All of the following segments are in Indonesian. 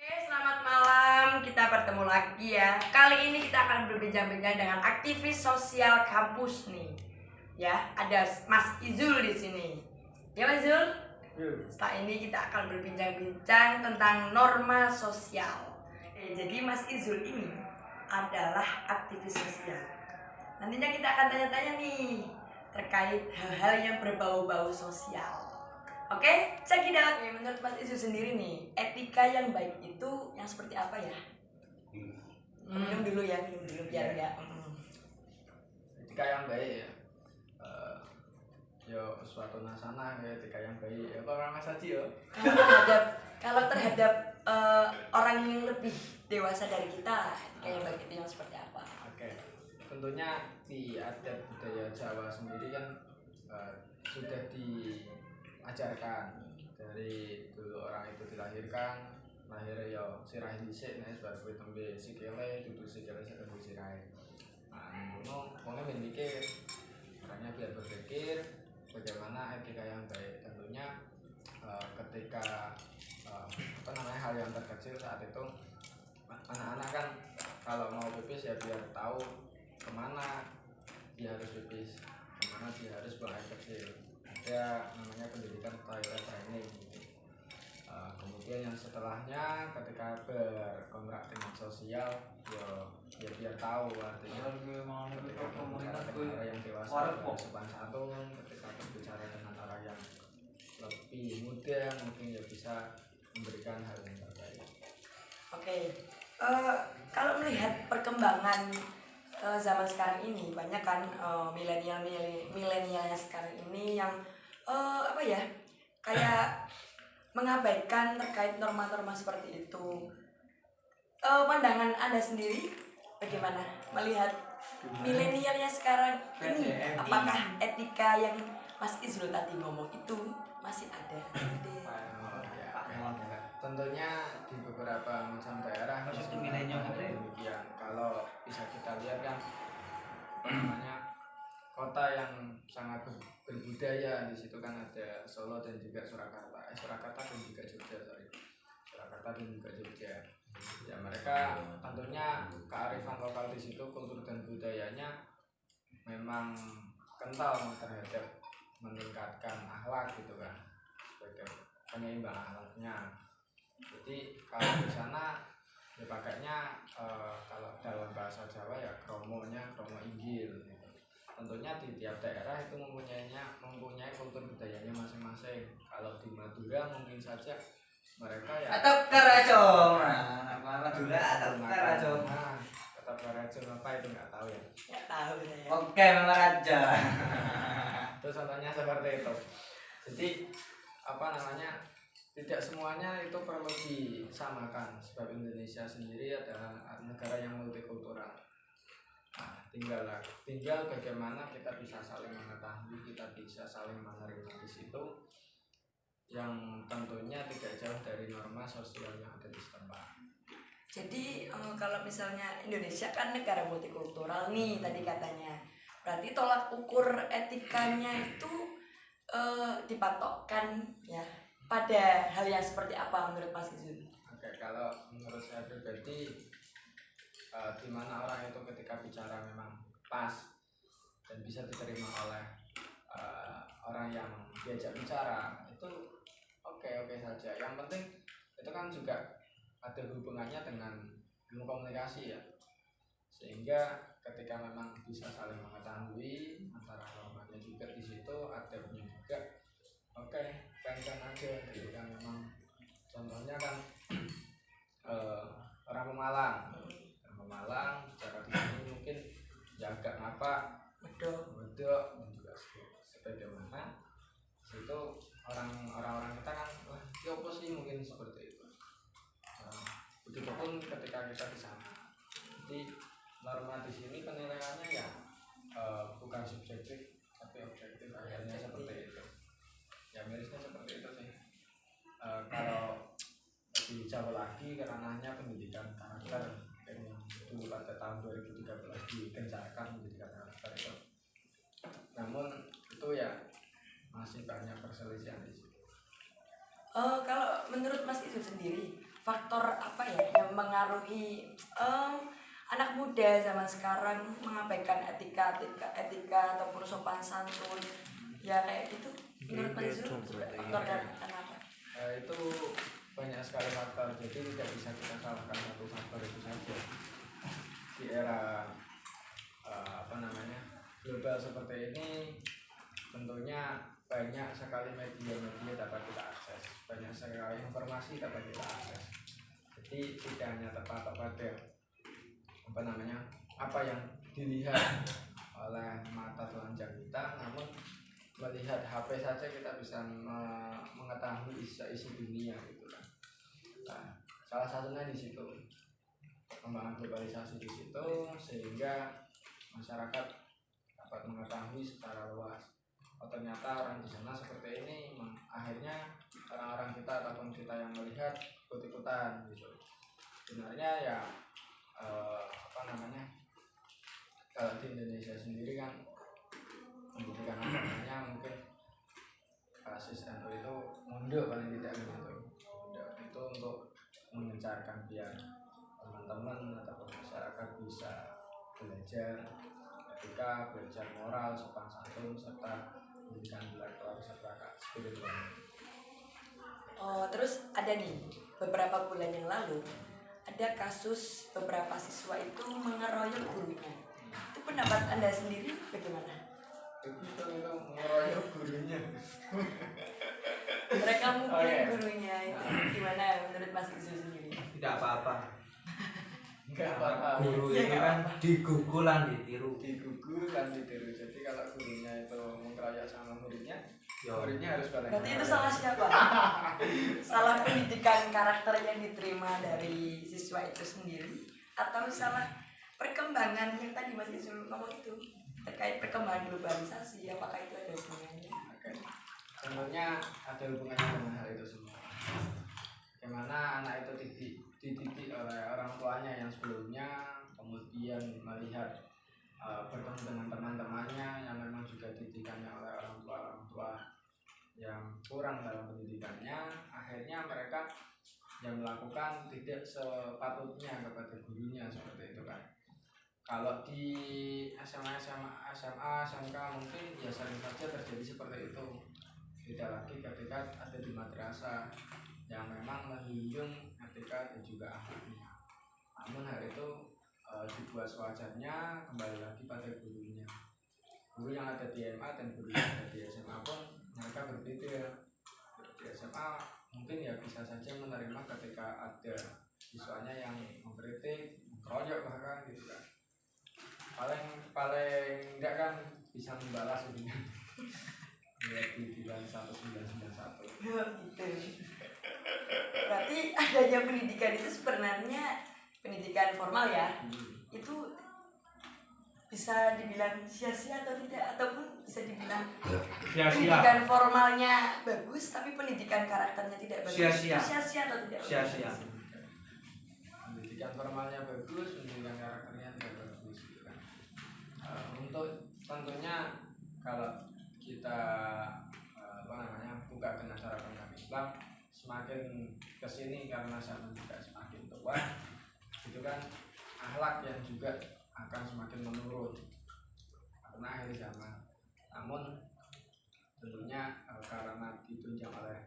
Oke, selamat malam. Kita bertemu lagi ya. Kali ini kita akan berbincang-bincang dengan aktivis sosial kampus nih. Ya, ada Mas Izul di sini. Ya, Mas Izul? Setelah ini kita akan berbincang-bincang tentang norma sosial. Jadi Mas Izul ini adalah aktivis sosial. Nantinya kita akan tanya-tanya nih terkait hal-hal yang berbau-bau sosial. Oke, check it out. Menurut Mas Isu sendiri nih, etika yang baik itu yang seperti apa ya? Minum dulu ya, minum dulu biar enggak. Etika yang baik ya, yo suatu nasana ya etika yang baik ya orang Mas Haji ya. Kalau terhadap orang yang lebih dewasa dari kita, etika yang baik itu yang seperti apa? Oke, tentunya di adat budaya Jawa sendiri kan sudah diajarkan dari dulu orang itu dilahirkan lahir ya sirah dhisik nek sebab kuwi tembe sikile dudu sikile ketemu sirahe. Nah, ngono wonge ben mikir orangnya biar berpikir bagaimana etika yang baik. Tentunya ketika hal yang terkecil saat itu anak-anak kan kalau mau pipis ya biar tahu kemana dia harus pipis, kemana dia harus buang air kecil. Ada namanya pendidikan toilet training. Kemudian yang setelahnya ketika berkontrak dengan sosial ya biar tahu artinya ketika berbicara dengan orang yang dewasa sopan santun, ketika berbicara dengan orang yang lebih muda mungkin ya bisa memberikan hal yang terbaik. Oke, kalau melihat perkembangan zaman sekarang ini banyak kan milenialnya sekarang ini yang kayak mengabaikan terkait norma-norma seperti itu. Pandangan Anda sendiri bagaimana melihat milenialnya sekarang ini? Apakah etika yang Mas Izul tadi ngomong itu masih ada? Tentunya di beberapa macam daerah demikian. Kalau bisa kita lihat kan namanya kota yang sangat berbudaya, di situ kan ada Solo dan juga Surakarta dan juga Jogja. Surakarta dan juga Jogja. Ya mereka tentunya kearifan lokal di situ, kultur dan budayanya memang kental terhadap meningkatkan akhlak gitu kan, sebagai penyeimbang akhlaknya. Jadi kalau di sana dipakainya kalau dalam bahasa Jawa ya kromo inggil gitu. Tentunya di tiap daerah itu mempunyai kultur budayanya masing-masing. Kalau di Madura mungkin saja mereka ya atau Karajo, Madura atau Karajo. Tetap Karajo apa itu nggak tahu ya. Nggak tahu saya. Oke, Mama Raja. Itu contohnya seperti itu. Jadi tidak semuanya itu perlu disamakan, sebab Indonesia sendiri adalah negara yang multikultural. Nah, tinggal bagaimana kita bisa saling mengetahui, kita bisa saling menerima di situ, yang tentunya tidak jauh dari norma sosial yang ada di setempat. Jadi kalau misalnya Indonesia kan negara multikultural nih tadi katanya, berarti tolak ukur etikanya itu dipatokkan ya pada hal yang seperti apa menurut Mas Izul? Oke, kalau menurut saya pribadi di mana orang itu ketika bicara memang pas dan bisa diterima oleh orang yang diajak bicara itu oke saja. Yang penting itu kan juga ada hubungannya dengan ilmu komunikasi ya, sehingga ketika memang bisa saling mengetahui antara normanya juga di situ, adabnya juga oke, kan aja. Ketika memang contohnya kan orang Pemalang bicara di sini mungkin ya agak ngapa bedok dan juga sebagaimana itu orang-orang kita kan wah ya apa sih mungkin seperti itu. Begitupun ketika kita di sana. Jadi norma di sini penilaiannya ya bukan subjektif tapi objektif, akhirnya seperti itu. Ya mirisnya seperti itu sih. Kalau lebih jauh lagi ranahnya pendidikan karakter yang dulu pada tahun 2013 digencarkan pendidikan karakter itu. Namun itu ya masih banyak perselisihan di situ. Kalau menurut Mas Izul sendiri, faktor apa ya yang mengaruhi anak muda zaman sekarang mengabaikan etika ataupun sopan santun ya kayak gitu menurut Mas Zul faktor dan kenapa? Itu banyak sekali faktor, jadi tidak bisa kita salahkan satu faktor itu saja. Di era global seperti ini tentunya banyak sekali media-media dapat kita akses, banyak sekali informasi dapat kita akses. Jadi tidak hanya terpatok pada apa yang dilihat oleh mata telanjang kita, namun melihat HP saja kita bisa mengetahui isi dunia gitu kan. Nah, salah satunya di situ perkembangan globalisasi di situ, sehingga masyarakat dapat mengetahui secara luas. Oh, ternyata orang di sana seperti ini, akhirnya orang-orang kita ataupun kita yang melihat ikut-ikutan gitu. Sebenarnya ya kalau di Indonesia sendiri kan pendidikan agamanya mungkin basis NU itu mundur paling tidak gitu. Itu untuk mengencarkan biar teman-teman ataupun masyarakat bisa belajar etika, belajar moral, sopan santun, serta pendidikan intelektual serta spiritual. Oh, terus ada nih beberapa bulan yang lalu ada kasus beberapa siswa itu mengeroyok gurunya. Itu pendapat Anda sendiri bagaimana? Itu mengeroyok gurunya. Mereka mukul gurunya itu gimana menurut Mas Izu sendiri? Tidak apa-apa. Enggak apa-apa. Guru itu kan digugulan ditiru. Jadi kalau gurunya itu mengeroyok sama muridnya, muridnya harus balik. Berarti itu salah siapa? Salah pendidikan karakter yang diterima dari siswa itu sendiri, atau salah perkembangan yang tadi Mas Izu ngomong itu terkait perkembangan globalisasi, apakah itu ada hubungannya? Tentunya ada hubungannya dengan hal itu semua. Bagaimana anak itu dididik oleh orang tuanya yang sebelumnya, kemudian melihat bertemu dengan teman-temannya yang memang juga didikannya oleh orang tua yang kurang dalam pendidikannya, akhirnya mereka yang melakukan tidak sepatutnya kepada gurunya seperti itu kan. Kalau di SMA, SMK mungkin ya sering saja terjadi seperti itu. Tidak lagi ketika ada di madrasah yang memang menjunjung etika dan juga akhlaknya. Namun hal itu dibuat sewajarnya, kembali lagi pada gurunya. Guru yang ada di MA dan guru yang ada di SMA pun mereka berbeda. Di SMA mungkin ya bisa saja menerima ketika ada siswanya yang mengkritik, mengkeroyok bahkan gitu kan. Paling enggak kan bisa membalas gitu kan. Di bulan 1991. Gitu. Berarti adanya pendidikan itu sebenarnya pendidikan formal ya, itu bisa dibilang sia-sia atau tidak, ataupun bisa dibilang pendidikan formalnya bagus tapi pendidikan karakternya tidak bagus. Sia-sia atau tidak? Sia-sia. Pendidikan formalnya bagus, pendidikan karakternya tidak bagus gitu kan. Untuk tentunya kalau kita buka dengan cara pandang Islam, semakin kesini karena zaman juga semakin tua, itu kan akhlak yang juga akan semakin menurun karena akhir zaman. Namun tentunya karena ditunjang oleh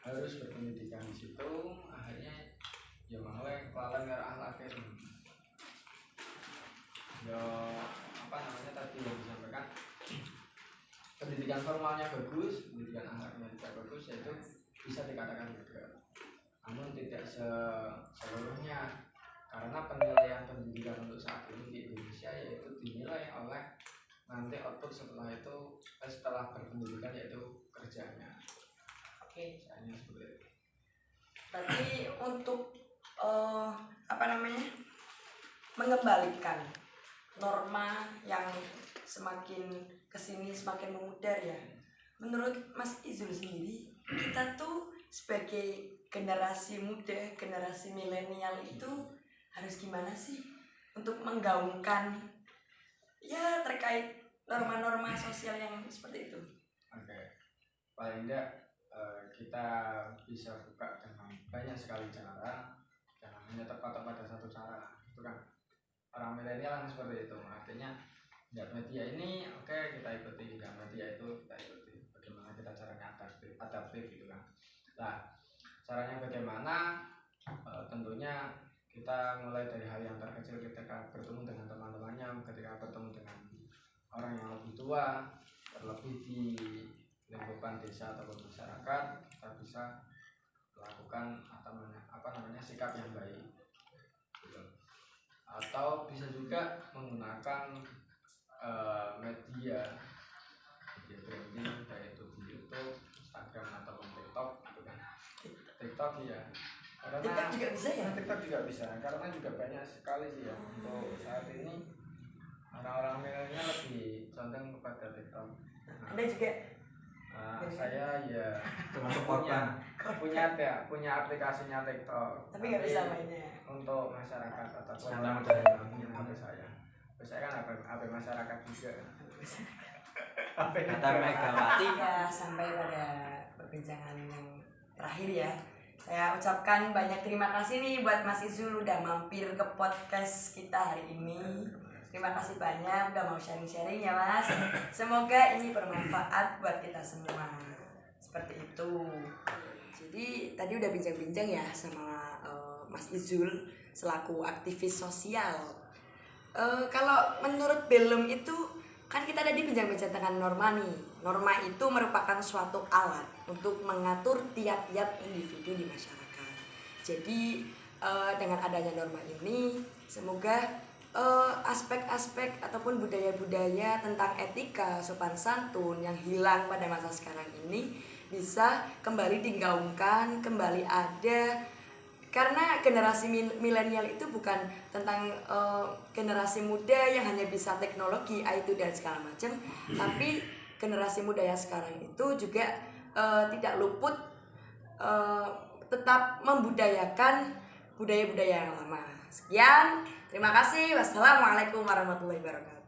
harus berpendidikan di situ, akhirnya ya mulai kelalen karo akhlaknya. Tadi yang disampaikan pendidikan formalnya bagus, pendidikan akhlaknya tidak bagus, yaitu bisa dikatakan gagal. Namun tidak seluruhnya, karena penilaian pendidikan untuk saat ini di Indonesia yaitu dinilai oleh nanti output setelah berpendidikan yaitu kerjanya. Oke. Misalnya seperti itu. Berarti untuk mengembalikan norma yang semakin kesini semakin memudar ya. Menurut Mas Izul sendiri, kita tuh sebagai generasi muda, generasi milenial itu harus gimana sih untuk menggaungkan ya terkait norma-norma sosial yang seperti itu? Oke. Paling enggak kita bisa buka dengan banyak sekali cara, jangan hanya terpatok pada satu cara. Itu kan orang milenial kan seperti itu. Artinya lihat media ini oke, kita ikuti, lihat media itu kita ikuti. Bagaimana kita caranya adaptif gitu kan. Nah, caranya bagaimana? Tentunya kita mulai dari hal yang terkecil, ketika bertemu dengan teman-temannya, ketika bertemu dengan orang yang lebih tua, terlebih di lingkupan desa ataupun masyarakat, kita bisa melakukan sikap yang baik gitu. Atau bisa juga menggunakan media branding, baik itu di YouTube, Instagram ataupun TikTok gitu kan. TikTok ya, karena TikTok juga bisa ya? TikTok juga bisa, karena juga banyak sekali sih ya untuk saat ini orang-orang milenial lebih condong kepada TikTok. Anda juga Saya ya termasuk punya korban. punya aplikasinya TikTok, tapi nggak bisa mainnya. untuk masyarakat ataupun Karena orang udah yang punya HP saya. Saya kan HP masyarakat juga. HP Kata Megawati. Ya, sampai pada perbincangan yang terakhir ya. Saya ucapkan banyak terima kasih nih buat Mas Izul udah mampir ke podcast kita hari ini. Terima kasih banyak udah mau sharing-sharing ya Mas. Semoga ini bermanfaat buat kita semua. Seperti itu. Jadi tadi udah bincang-bincang ya sama Mas Izul selaku aktivis sosial. Kalau menurut Belum itu kan kita tadi bincang-bincang tentang norma nih. Norma itu merupakan suatu alat untuk mengatur tiap-tiap individu di masyarakat. Jadi dengan adanya norma ini, semoga aspek-aspek ataupun budaya-budaya tentang etika, sopan santun yang hilang pada masa sekarang ini bisa kembali digaungkan, kembali ada. Karena generasi milenial itu bukan tentang generasi muda yang hanya bisa teknologi, IT dan segala macam, tapi generasi muda yang sekarang itu juga tidak luput tetap membudayakan budaya-budaya yang lama. Sekian, terima kasih. Wassalamualaikum warahmatullahi wabarakatuh.